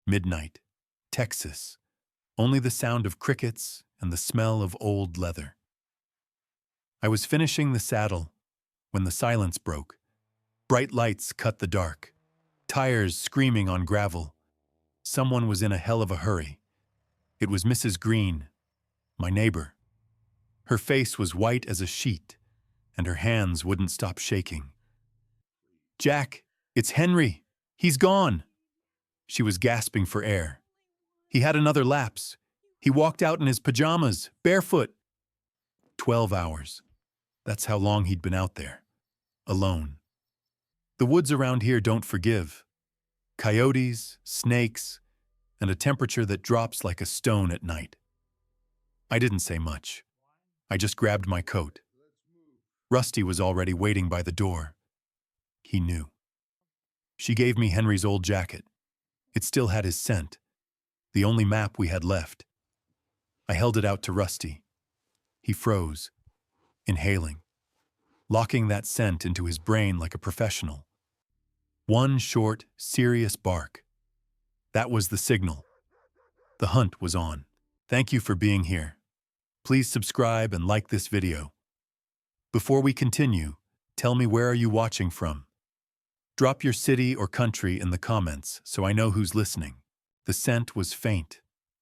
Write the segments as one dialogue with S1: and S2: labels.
S1: midnight, Texas. Only the sound of crickets and the smell of old leather. I was finishing the saddle when the silence broke. Bright lights cut the dark. Tires screaming on gravel. Someone was in a hell of a hurry. It was Mrs. Green, my neighbor. Her face was white as a sheet, and her hands wouldn't stop shaking. "Jack, it's Henry. He's gone." She was gasping for air. "He had another lapse. He walked out in his pajamas, barefoot." 12 hours. That's how long he'd been out there. Alone. The woods around here don't forgive. Coyotes, snakes, and a temperature that drops like a stone at night. I didn't say much. I just grabbed my coat. Rusty was already waiting by the door. He knew. She gave me Henry's old jacket. It still had his scent, the only map we had left. I held it out to Rusty. He froze, inhaling, locking that scent into his brain like a professional. One short, serious bark. That was the signal. The hunt was on. Thank you for being here. Please subscribe and like this video. Before we continue, tell me, where are you watching from? Drop your city or country in the comments so I know who's listening. The scent was faint,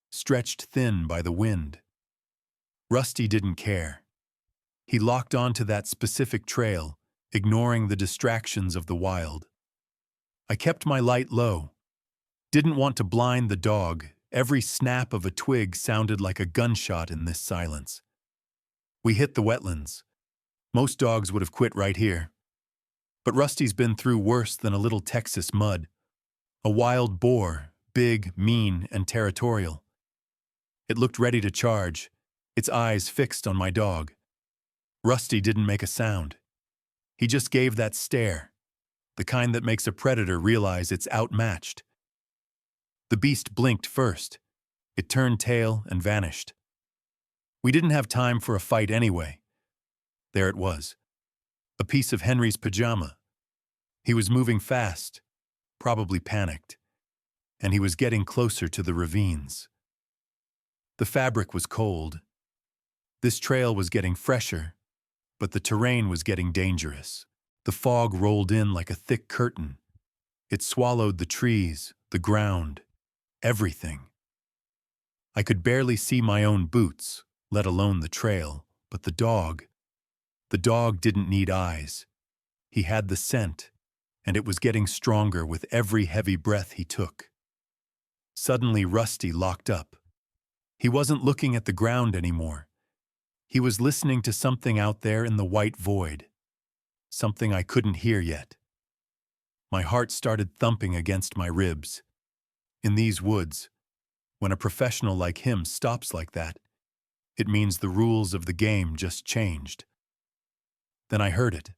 S1: stretched thin by the wind. Rusty didn't care. He locked onto that specific trail, ignoring the distractions of the wild. I kept my light low. Didn't want to blind the dog. Every snap of a twig sounded like a gunshot in this silence. We hit the wetlands. Most dogs would have quit right here. But Rusty's been through worse than a little Texas mud. A wild boar, big, mean, and territorial. It looked ready to charge, its eyes fixed on my dog. Rusty didn't make a sound. He just gave that stare, the kind that makes a predator realize it's outmatched. The beast blinked first. It turned tail and vanished. We didn't have time for a fight anyway. There it was. A piece of Henry's pajama. He was moving fast, probably panicked, and he was getting closer to the ravines. The fabric was cold. This trail was getting fresher, but the terrain was getting dangerous. The fog rolled in like a thick curtain. It swallowed the trees, the ground, everything. I could barely see my own boots, let alone the trail, but the dog didn't need eyes. He had the scent, and it was getting stronger with every heavy breath he took. Suddenly, Rusty locked up. He wasn't looking at the ground anymore. He was listening to something out there in the white void, something I couldn't hear yet. My heart started thumping against my ribs. In these woods, when a professional like him stops like that, it means the rules of the game just changed. Then I heard it.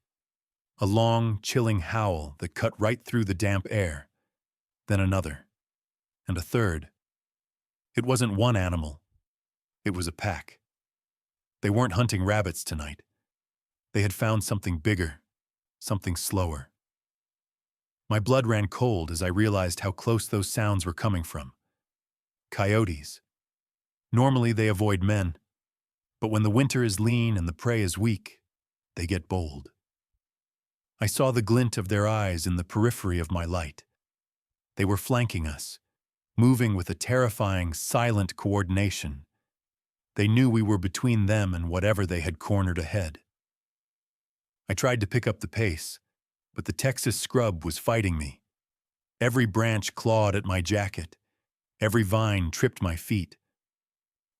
S1: A long, chilling howl that cut right through the damp air. Then another. And a third. It wasn't one animal. It was a pack. They weren't hunting rabbits tonight. They had found something bigger, something slower. My blood ran cold as I realized how close those sounds were coming from. Coyotes. Normally they avoid men, but when the winter is lean and the prey is weak, they get bold. I saw the glint of their eyes in the periphery of my light. They were flanking us, moving with a terrifying, silent coordination. They knew we were between them and whatever they had cornered ahead. I tried to pick up the pace, but the Texas scrub was fighting me. Every branch clawed at my jacket. Every vine tripped my feet.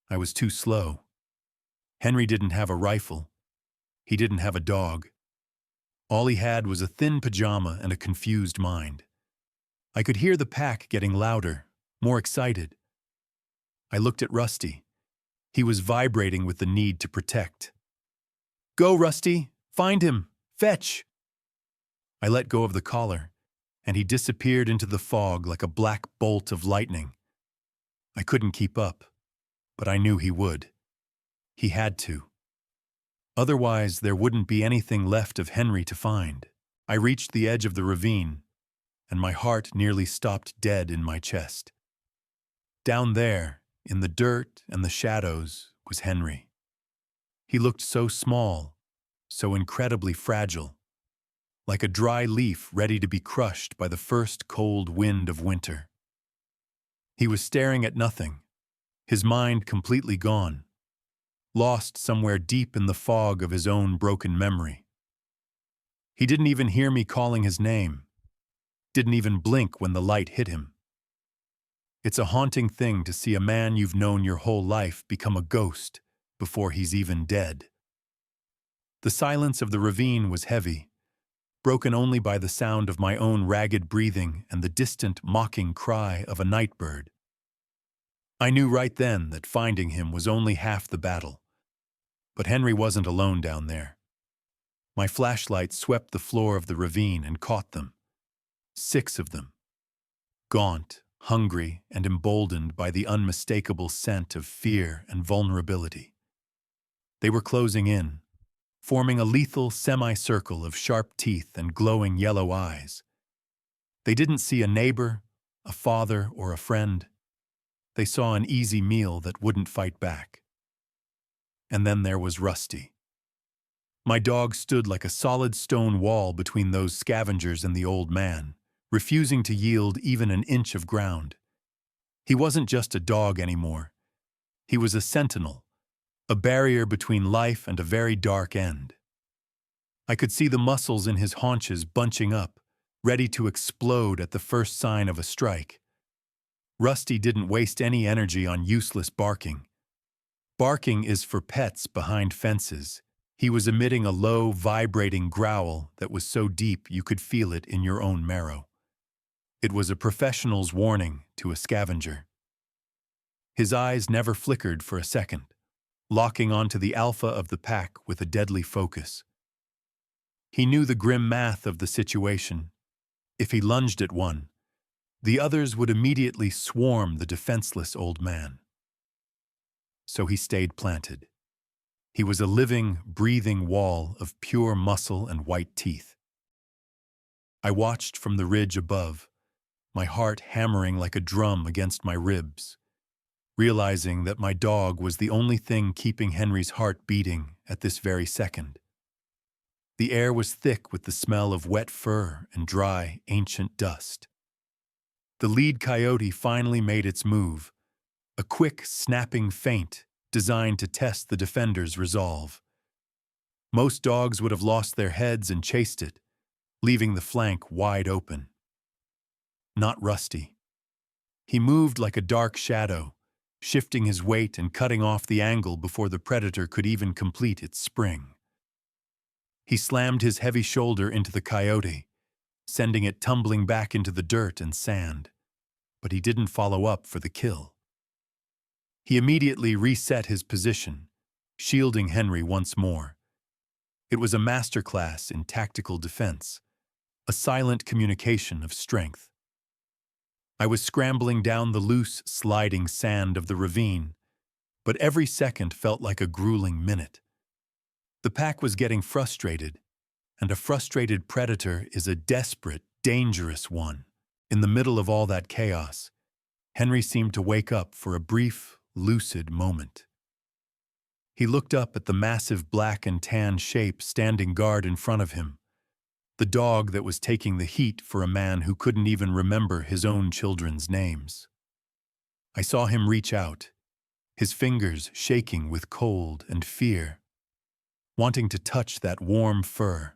S1: I was too slow. Henry didn't have a rifle. He didn't have a dog. All he had was a thin pajama and a confused mind. I could hear the pack getting louder, more excited. I looked at Rusty. He was vibrating with the need to protect. "Go, Rusty! Find him! Fetch!" I let go of the collar, and he disappeared into the fog like a black bolt of lightning. I couldn't keep up, but I knew he would. He had to. Otherwise, there wouldn't be anything left of Henry to find. I reached the edge of the ravine, and my heart nearly stopped dead in my chest. Down there, in the dirt and the shadows, was Henry. He looked so small, so incredibly fragile, like a dry leaf ready to be crushed by the first cold wind of winter. He was staring at nothing, his mind completely gone, lost somewhere deep in the fog of his own broken memory. He didn't even hear me calling his name, didn't even blink when the light hit him. It's a haunting thing to see a man you've known your whole life become a ghost before he's even dead. The silence of the ravine was heavy, broken only by the sound of my own ragged breathing and the distant, mocking cry of a night bird. I knew right then that finding him was only half the battle. But Henry wasn't alone down there. My flashlight swept the floor of the ravine and caught them. 6 of them. Gaunt, hungry, and emboldened by the unmistakable scent of fear and vulnerability. They were closing in, forming a lethal semicircle of sharp teeth and glowing yellow eyes. They didn't see a neighbor, a father, or a friend. They saw an easy meal that wouldn't fight back. And then there was Rusty. My dog stood like a solid stone wall between those scavengers and the old man, refusing to yield even an inch of ground. He wasn't just a dog anymore. He was a sentinel, a barrier between life and a very dark end. I could see the muscles in his haunches bunching up, ready to explode at the first sign of a strike. Rusty didn't waste any energy on useless barking. Barking is for pets behind fences. He was emitting a low, vibrating growl that was so deep you could feel it in your own marrow. It was a professional's warning to a scavenger. His eyes never flickered for a second, locking onto the alpha of the pack with a deadly focus. He knew the grim math of the situation. If he lunged at one, the others would immediately swarm the defenseless old man. So he stayed planted. He was a living, breathing wall of pure muscle and white teeth. I watched from the ridge above, my heart hammering like a drum against my ribs, realizing that my dog was the only thing keeping Henry's heart beating at this very second. The air was thick with the smell of wet fur and dry, ancient dust. The lead coyote finally made its move, a quick, snapping feint designed to test the defender's resolve. Most dogs would have lost their heads and chased it, leaving the flank wide open. Not Rusty. He moved like a dark shadow, shifting his weight and cutting off the angle before the predator could even complete its spring. He slammed his heavy shoulder into the coyote, sending it tumbling back into the dirt and sand. But he didn't follow up for the kill. He immediately reset his position, shielding Henry once more. It was a masterclass in tactical defense, a silent communication of strength. I was scrambling down the loose, sliding sand of the ravine, but every second felt like a grueling minute. The pack was getting frustrated, and a frustrated predator is a desperate, dangerous one. In the middle of all that chaos, Henry seemed to wake up for a brief, lucid moment. He looked up at the massive black and tan shape standing guard in front of him, the dog that was taking the heat for a man who couldn't even remember his own children's names. I saw him reach out, his fingers shaking with cold and fear, wanting to touch that warm fur,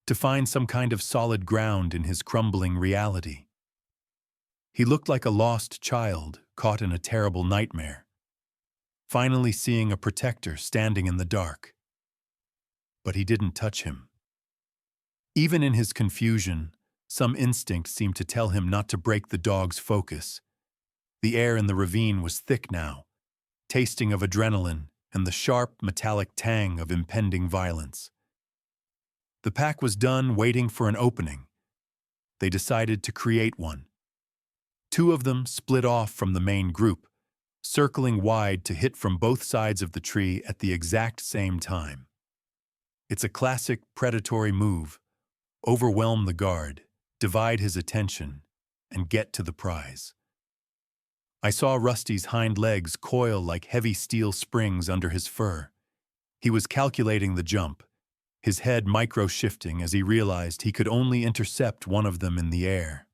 S1: to find some kind of solid ground in his crumbling reality. He looked like a lost child caught in a terrible nightmare, finally seeing a protector standing in the dark. But he didn't touch him. Even in his confusion, some instinct seemed to tell him not to break the dog's focus. The air in the ravine was thick now, tasting of adrenaline and the sharp, metallic tang of impending violence. The pack was done waiting for an opening. They decided to create one. 2 of them split off from the main group, circling wide to hit from both sides of the tree at the exact same time. It's a classic predatory move. Overwhelm the guard, divide his attention, and get to the prize. I saw Rusty's hind legs coil like heavy steel springs under his fur. He was calculating the jump, his head micro-shifting as he realized he could only intercept one of them in the air.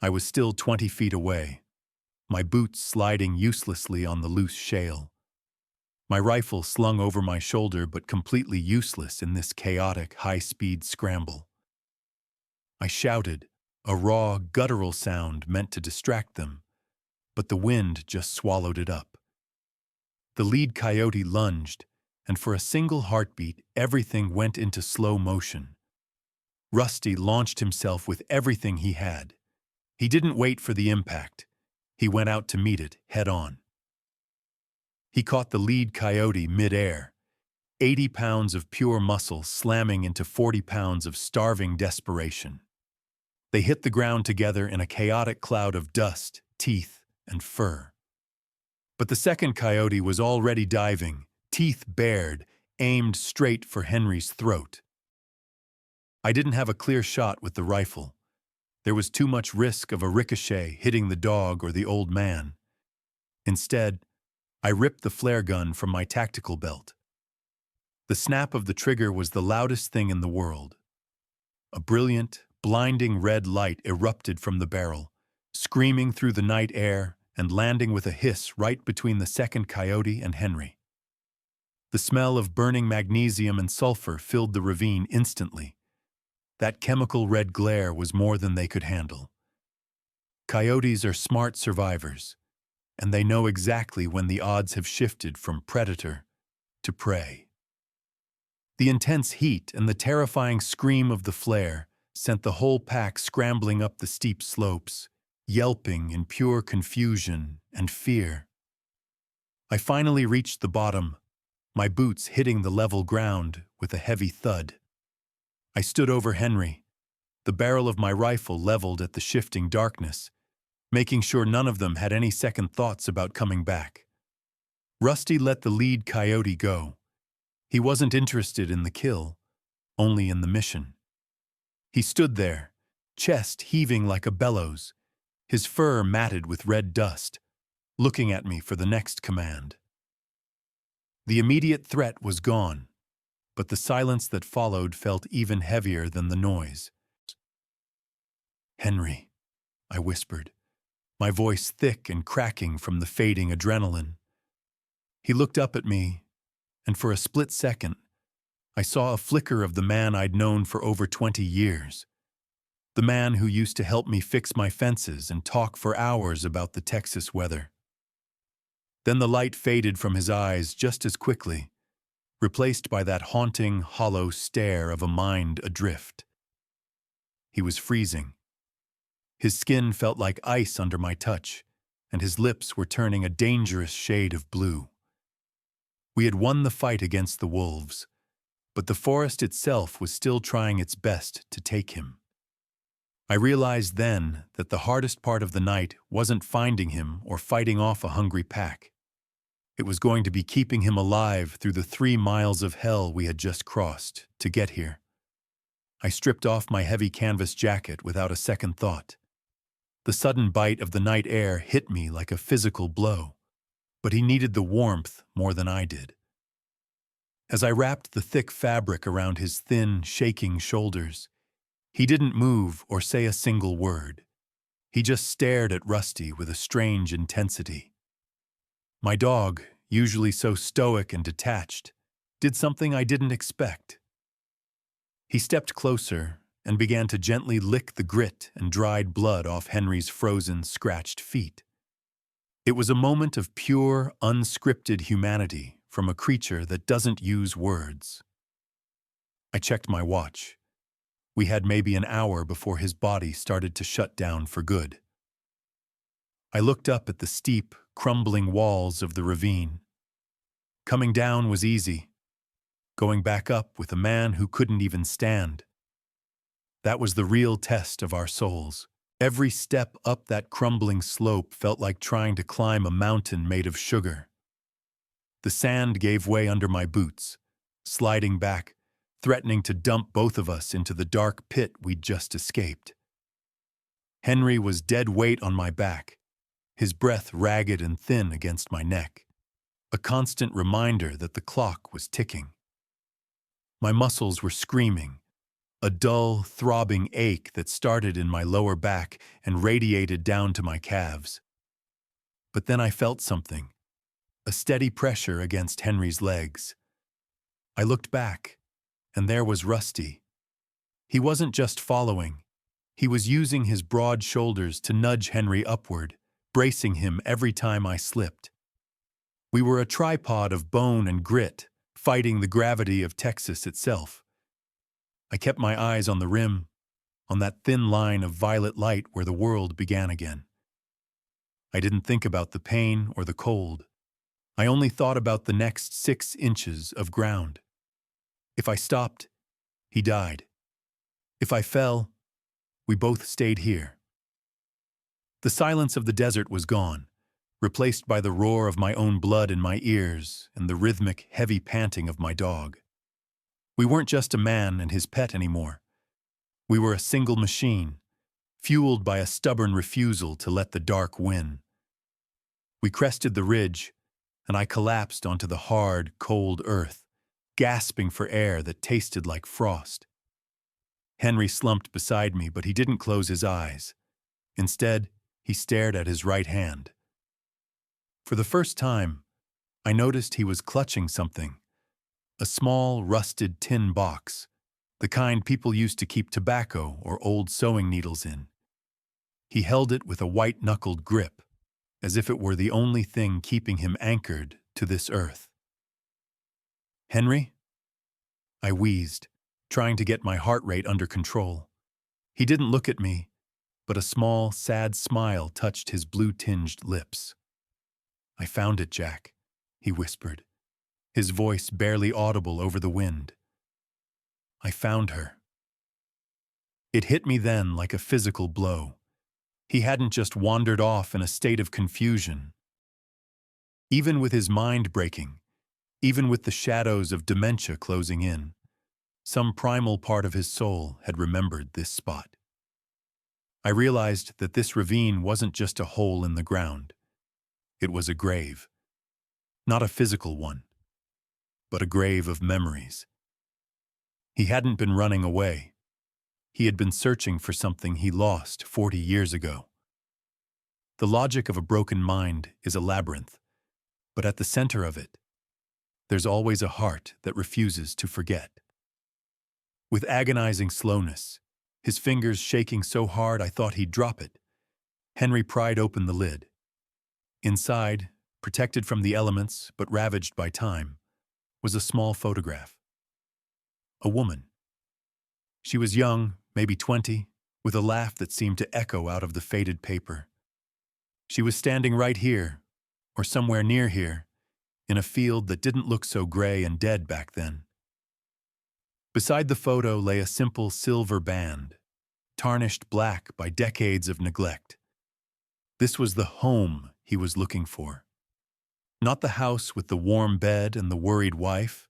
S1: I was still 20 feet away, my boots sliding uselessly on the loose shale. My rifle slung over my shoulder but completely useless in this chaotic, high-speed scramble. I shouted, a raw, guttural sound meant to distract them, but the wind just swallowed it up. The lead coyote lunged, and for a single heartbeat, everything went into slow motion. Rusty launched himself with everything he had. He didn't wait for the impact. He went out to meet it head-on. He caught the lead coyote mid-air, 80 pounds of pure muscle slamming into 40 pounds of starving desperation. They hit the ground together in a chaotic cloud of dust, teeth, and fur. But the second coyote was already diving, teeth bared, aimed straight for Henry's throat. I didn't have a clear shot with the rifle. There was too much risk of a ricochet hitting the dog or the old man. Instead, I ripped the flare gun from my tactical belt. The snap of the trigger was the loudest thing in the world. A brilliant, blinding red light erupted from the barrel, screaming through the night air and landing with a hiss right between the second coyote and Henry. The smell of burning magnesium and sulfur filled the ravine instantly. That chemical red glare was more than they could handle. Coyotes are smart survivors, and they know exactly when the odds have shifted from predator to prey. The intense heat and the terrifying scream of the flare sent the whole pack scrambling up the steep slopes, yelping in pure confusion and fear. I finally reached the bottom, my boots hitting the level ground with a heavy thud. I stood over Henry, the barrel of my rifle leveled at the shifting darkness, making sure none of them had any second thoughts about coming back. Rusty let the lead coyote go. He wasn't interested in the kill, only in the mission. He stood there, chest heaving like a bellows, his fur matted with red dust, looking at me for the next command. The immediate threat was gone, but the silence that followed felt even heavier than the noise. "Henry," I whispered, my voice thick and cracking from the fading adrenaline. He looked up at me, and for a split second, I saw a flicker of the man I'd known for over 20 years. The man who used to help me fix my fences and talk for hours about the Texas weather. Then the light faded from his eyes just as quickly, replaced by that haunting, hollow stare of a mind adrift. He was freezing. His skin felt like ice under my touch, and his lips were turning a dangerous shade of blue. We had won the fight against the wolves, but the forest itself was still trying its best to take him. I realized then that the hardest part of the night wasn't finding him or fighting off a hungry pack. It was going to be keeping him alive through the 3 miles of hell we had just crossed to get here. I stripped off my heavy canvas jacket without a second thought. The sudden bite of the night air hit me like a physical blow, but he needed the warmth more than I did. As I wrapped the thick fabric around his thin, shaking shoulders, he didn't move or say a single word. He just stared at Rusty with a strange intensity. My dog, usually so stoic and detached, did something I didn't expect. He stepped closer and began to gently lick the grit and dried blood off Henry's frozen, scratched feet. It was a moment of pure, unscripted humanity from a creature that doesn't use words. I checked my watch. We had maybe an hour before his body started to shut down for good. I looked up at the steep, crumbling walls of the ravine. Coming down was easy. Going back up with a man who couldn't even stand. That was the real test of our souls. Every step up that crumbling slope felt like trying to climb a mountain made of sugar. The sand gave way under my boots, sliding back, threatening to dump both of us into the dark pit we'd just escaped. Henry was dead weight on my back, his breath ragged and thin against my neck, a constant reminder that the clock was ticking. My muscles were screaming, a dull, throbbing ache that started in my lower back and radiated down to my calves. But then I felt something, a steady pressure against Henry's legs. I looked back, and there was Rusty. He wasn't just following. He was using his broad shoulders to nudge Henry upward, bracing him every time I slipped. We were a tripod of bone and grit, fighting the gravity of Texas itself. I kept my eyes on the rim, on that thin line of violet light where the world began again. I didn't think about the pain or the cold. I only thought about the next 6 inches of ground. If I stopped, he died. If I fell, we both stayed here. The silence of the desert was gone, replaced by the roar of my own blood in my ears and the rhythmic, heavy panting of my dog. We weren't just a man and his pet anymore. We were a single machine, fueled by a stubborn refusal to let the dark win. We crested the ridge, and I collapsed onto the hard, cold earth, gasping for air that tasted like frost. Henry slumped beside me, but he didn't close his eyes. Instead, he stared at his right hand. For the first time, I noticed he was clutching something, a small, rusted tin box, the kind people used to keep tobacco or old sewing needles in. He held it with a white-knuckled grip, as if it were the only thing keeping him anchored to this earth. "Henry?" I wheezed, trying to get my heart rate under control. He didn't look at me, but a small, sad smile touched his blue-tinged lips. "I found it, Jack," he whispered, his voice barely audible over the wind. "I found her." It hit me then like a physical blow. He hadn't just wandered off in a state of confusion. Even with his mind breaking, even with the shadows of dementia closing in, some primal part of his soul had remembered this spot. I realized that this ravine wasn't just a hole in the ground. It was a grave. Not a physical one, but a grave of memories. He hadn't been running away. He had been searching for something he lost 40 years ago. The logic of a broken mind is a labyrinth, but at the center of it, there's always a heart that refuses to forget. With agonizing slowness, his fingers shaking so hard I thought he'd drop it, Henry pried open the lid. Inside, protected from the elements but ravaged by time, was a small photograph. A woman. She was young, maybe 20, with a laugh that seemed to echo out of the faded paper. She was standing right here, or somewhere near here, in a field that didn't look so gray and dead back then. Beside the photo lay a simple silver band, tarnished black by decades of neglect. This was the home he was looking for. Not the house with the warm bed and the worried wife,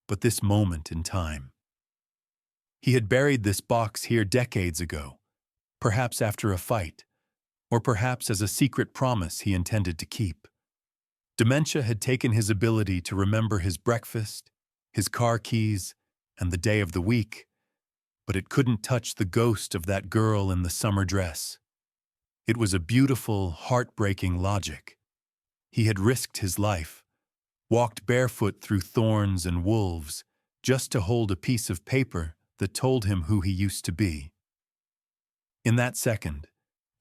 S1: but this moment in time. He had buried this box here decades ago, perhaps after a fight, or perhaps as a secret promise he intended to keep. Dementia had taken his ability to remember his breakfast, his car keys, and the day of the week, but it couldn't touch the ghost of that girl in the summer dress. It was a beautiful, heartbreaking logic. He had risked his life, walked barefoot through thorns and wolves, just to hold a piece of paper that told him who he used to be. In that second,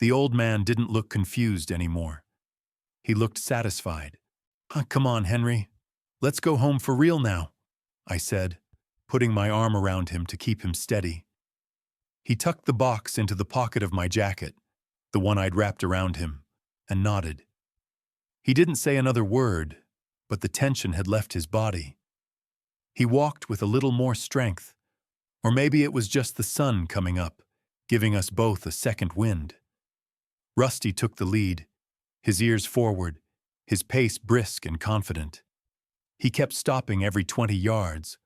S1: the old man didn't look confused anymore. He looked satisfied. Come on, Henry. Let's go home for real now," I said, putting my arm around him to keep him steady. He tucked the box into the pocket of my jacket, the one I'd wrapped around him, and nodded. He didn't say another word, but the tension had left his body. He walked with a little more strength, or maybe it was just the sun coming up, giving us both a second wind. Rusty took the lead, his ears forward, his pace brisk and confident. He kept stopping every 20 yards,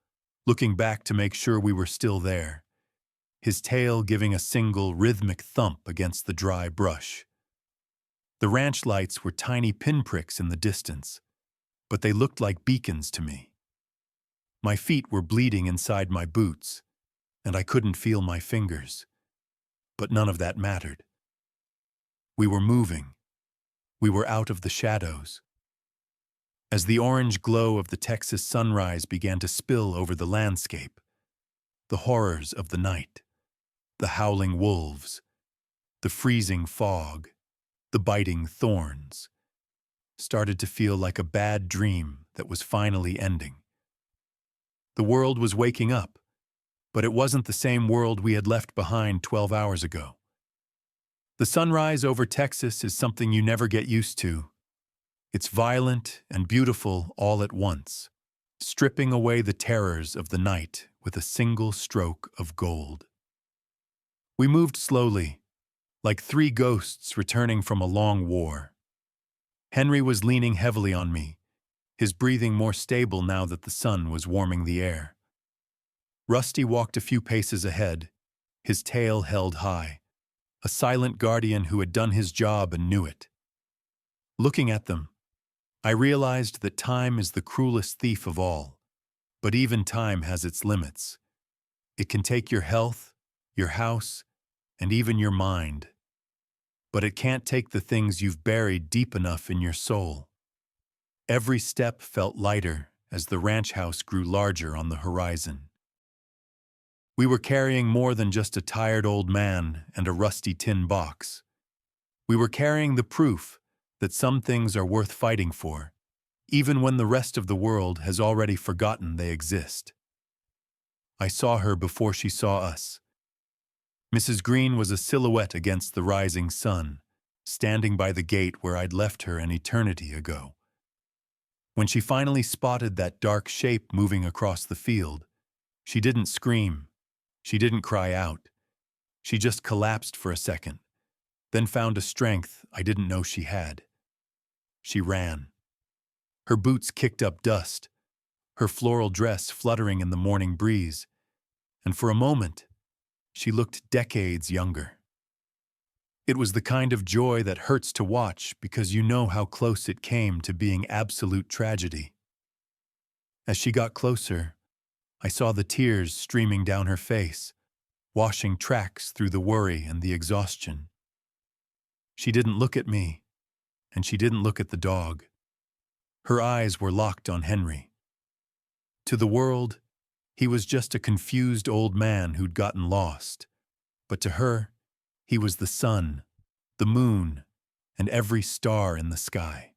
S1: looking back to make sure we were still there, his tail giving a single rhythmic thump against the dry brush. The ranch lights were tiny pinpricks in the distance, but they looked like beacons to me. My feet were bleeding inside my boots, and I couldn't feel my fingers. But none of that mattered. We were moving. We were out of the shadows. As the orange glow of the Texas sunrise began to spill over the landscape, the horrors of the night, the howling wolves, the freezing fog, the biting thorns, started to feel like a bad dream that was finally ending. The world was waking up, but it wasn't the same world we had left behind 12 hours ago. The sunrise over Texas is something you never get used to. It's violent and beautiful all at once, stripping away the terrors of the night with a single stroke of gold. We moved slowly, like three ghosts returning from a long war. Henry was leaning heavily on me, his breathing more stable now that the sun was warming the air. Rusty walked a few paces ahead, his tail held high, a silent guardian who had done his job and knew it. Looking at them, I realized that time is the cruelest thief of all, but even time has its limits. It can take your health, your house, and even your mind. But it can't take the things you've buried deep enough in your soul. Every step felt lighter as the ranch house grew larger on the horizon. We were carrying more than just a tired old man and a rusty tin box. We were carrying the proof that some things are worth fighting for, even when the rest of the world has already forgotten they exist. I saw her before she saw us. Mrs. Green was a silhouette against the rising sun, standing by the gate where I'd left her an eternity ago. When she finally spotted that dark shape moving across the field, she didn't scream. She didn't cry out. She just collapsed for a second, then found a strength I didn't know she had. She ran. Her boots kicked up dust, her floral dress fluttering in the morning breeze, and for a moment, she looked decades younger. It was the kind of joy that hurts to watch because you know how close it came to being absolute tragedy. As she got closer, I saw the tears streaming down her face, washing tracks through the worry and the exhaustion. She didn't look at me, and she didn't look at the dog. Her eyes were locked on Henry. To the world, he was just a confused old man who'd gotten lost. But to her, he was the sun, the moon, and every star in the sky.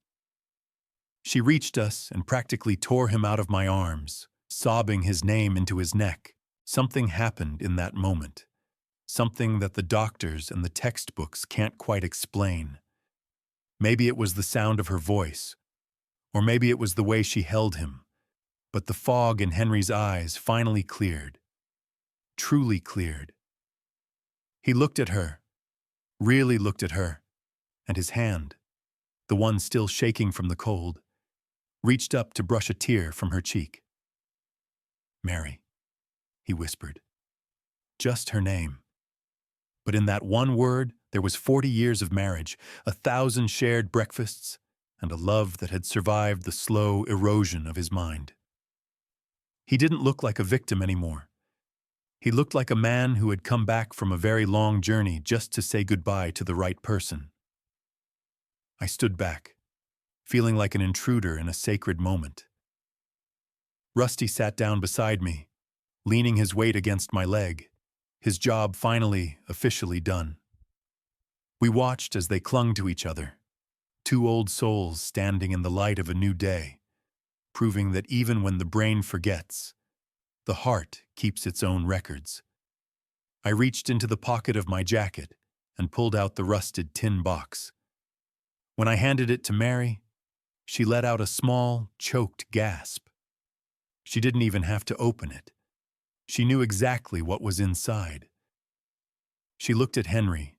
S1: She reached us and practically tore him out of my arms, sobbing his name into his neck. Something happened in that moment, something that the doctors and the textbooks can't quite explain. Maybe it was the sound of her voice, or maybe it was the way she held him, but the fog in Henry's eyes finally cleared, truly cleared. He looked at her, really looked at her, and his hand, the one still shaking from the cold, reached up to brush a tear from her cheek. "Mary," he whispered. Just her name. But in that one word, there was 40 years of marriage, 1,000 shared breakfasts, and a love that had survived the slow erosion of his mind. He didn't look like a victim anymore. He looked like a man who had come back from a very long journey just to say goodbye to the right person. I stood back, feeling like an intruder in a sacred moment. Rusty sat down beside me, leaning his weight against my leg, his job finally, officially done. We watched as they clung to each other, two old souls standing in the light of a new day, proving that even when the brain forgets, the heart keeps its own records. I reached into the pocket of my jacket and pulled out the rusted tin box. When I handed it to Mary, she let out a small, choked gasp. She didn't even have to open it. She knew exactly what was inside. She looked at Henry,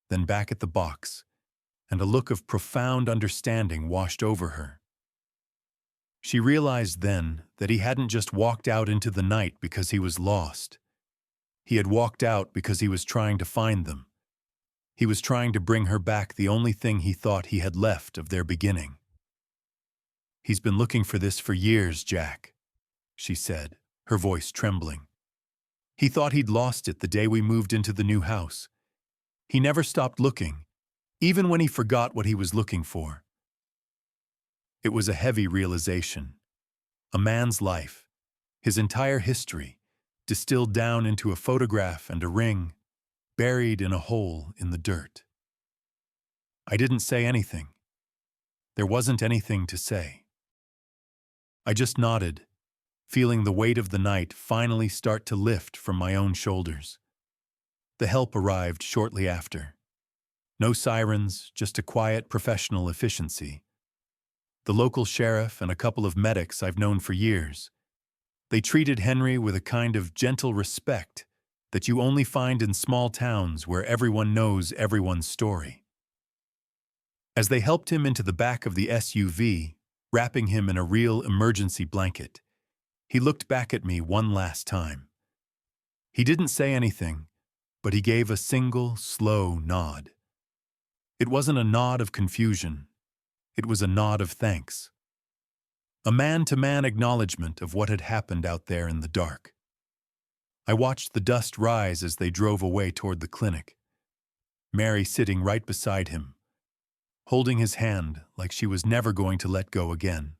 S1: then back at the box, and a look of profound understanding washed over her. She realized then that he hadn't just walked out into the night because he was lost. He had walked out because he was trying to find them. He was trying to bring her back the only thing he thought he had left of their beginning. "He's been looking for this for years, Jack," she said, her voice trembling. "He thought he'd lost it the day we moved into the new house. He never stopped looking, even when he forgot what he was looking for." It was a heavy realization. A man's life, his entire history, distilled down into a photograph and a ring, buried in a hole in the dirt. I didn't say anything. There wasn't anything to say. I just nodded, feeling the weight of the night finally start to lift from my own shoulders. The help arrived shortly after. No sirens, just a quiet professional efficiency. The local sheriff and a couple of medics I've known for years. They treated Henry with a kind of gentle respect that you only find in small towns where everyone knows everyone's story. As they helped him into the back of the SUV, wrapping him in a real emergency blanket, he looked back at me one last time. He didn't say anything, but he gave a single, slow nod. It wasn't a nod of confusion. It was a nod of thanks. A man-to-man acknowledgement of what had happened out there in the dark. I watched the dust rise as they drove away toward the clinic, Mary sitting right beside him, holding his hand like she was never going to let go again.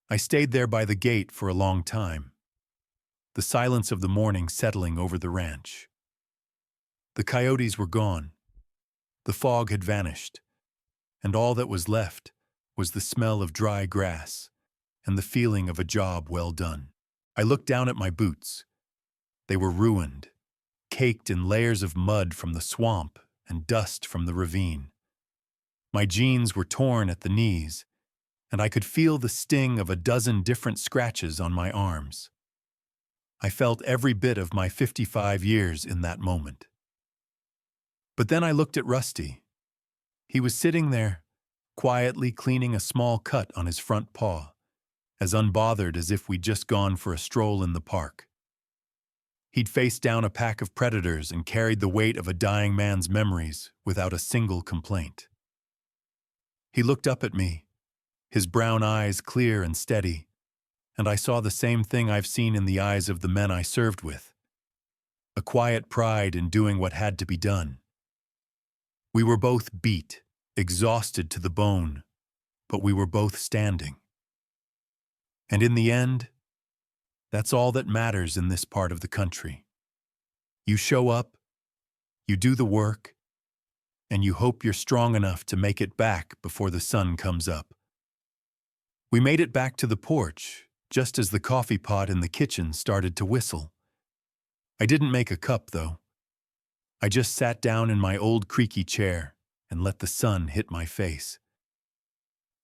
S1: I stayed there by the gate for a long time, the silence of the morning settling over the ranch. The coyotes were gone. The fog had vanished, and all that was left was the smell of dry grass and the feeling of a job well done. I looked down at my boots. They were ruined, caked in layers of mud from the swamp and dust from the ravine. My jeans were torn at the knees, and I could feel the sting of a dozen different scratches on my arms. I felt every bit of my 55 years in that moment. But then I looked at Rusty. He was sitting there, quietly cleaning a small cut on his front paw, as unbothered as if we'd just gone for a stroll in the park. He'd faced down a pack of predators and carried the weight of a dying man's memories without a single complaint. He looked up at me, his brown eyes clear and steady, and I saw the same thing I've seen in the eyes of the men I served with. A quiet pride in doing what had to be done. We were both beat, exhausted to the bone, but we were both standing. And in the end, that's all that matters in this part of the country. You show up, you do the work, and you hope you're strong enough to make it back before the sun comes up. We made it back to the porch, just as the coffee pot in the kitchen started to whistle. I didn't make a cup, though. I just sat down in my old creaky chair and let the sun hit my face.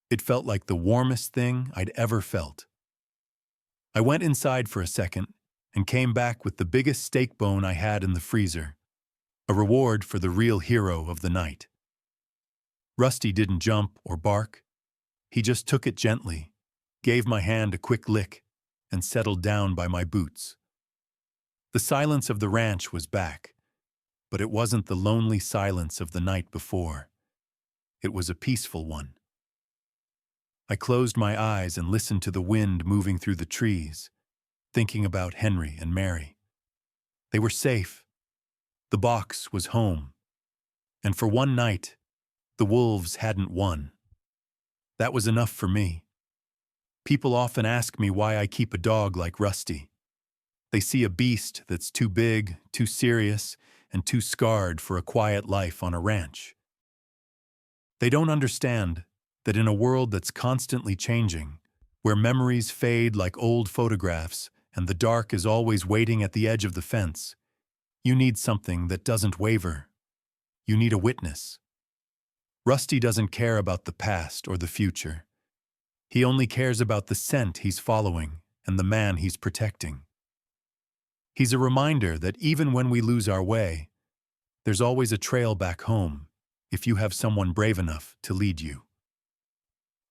S1: It felt like the warmest thing I'd ever felt. I went inside for a second and came back with the biggest steak bone I had in the freezer, a reward for the real hero of the night. Rusty didn't jump or bark. He just took it gently, gave my hand a quick lick, and settled down by my boots. The silence of the ranch was back, but it wasn't the lonely silence of the night before. It was a peaceful one. I closed my eyes and listened to the wind moving through the trees, thinking about Henry and Mary. They were safe. The box was home. And for one night, the wolves hadn't won. That was enough for me. People often ask me why I keep a dog like Rusty. They see a beast that's too big, too serious, and too scarred for a quiet life on a ranch. They don't understand that in a world that's constantly changing, where memories fade like old photographs and the dark is always waiting at the edge of the fence, you need something that doesn't waver. You need a witness. Rusty doesn't care about the past or the future. He only cares about the scent he's following and the man he's protecting. He's a reminder that even when we lose our way, there's always a trail back home if you have someone brave enough to lead you.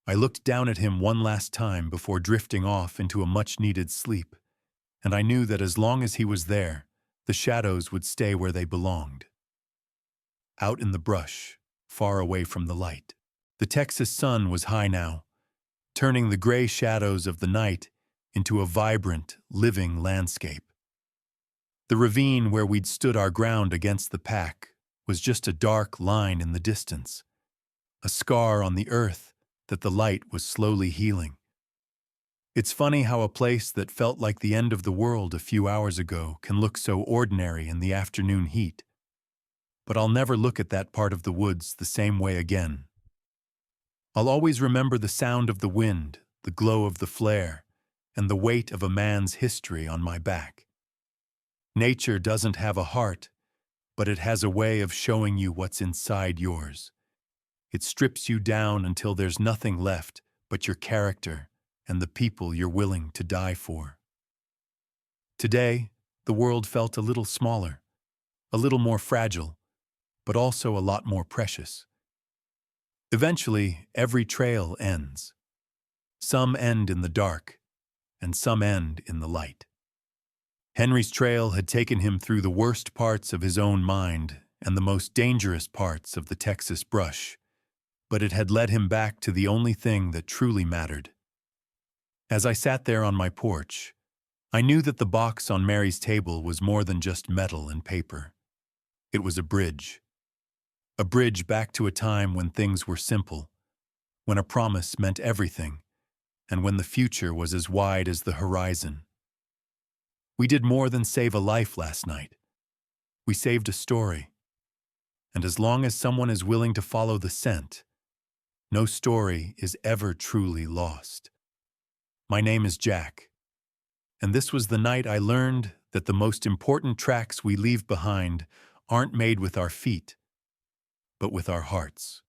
S1: I looked down at him one last time before drifting off into a much-needed sleep, and I knew that as long as he was there, the shadows would stay where they belonged. out in the brush, far away from the light. The Texas sun was high now, turning the gray shadows of the night into a vibrant, living landscape. The ravine where we'd stood our ground against the pack was just a dark line in the distance, a scar on the earth that the light was slowly healing. It's funny how a place that felt like the end of the world a few hours ago can look so ordinary in the afternoon heat. But I'll never look at that part of the woods the same way again. I'll always remember the sound of the wind, the glow of the flare, and the weight of a man's history on my back. Nature doesn't have a heart, but it has a way of showing you what's inside yours. It strips you down until there's nothing left but your character and the people you're willing to die for. Today, the world felt a little smaller, a little more fragile, but also a lot more precious. Eventually, every trail ends. Some end in the dark, and some end in the light. Henry's trail had taken him through the worst parts of his own mind and the most dangerous parts of the Texas brush, but it had led him back to the only thing that truly mattered. As I sat there on my porch, I knew that the box on Mary's table was more than just metal and paper. It was a bridge back to a time when things were simple, when a promise meant everything, and when the future was as wide as the horizon. We did more than save a life last night. We saved a story. And as long as someone is willing to follow the scent, no story is ever truly lost. My name is Jack, and this was the night I learned that the most important tracks we leave behind aren't made with our feet, but with our hearts.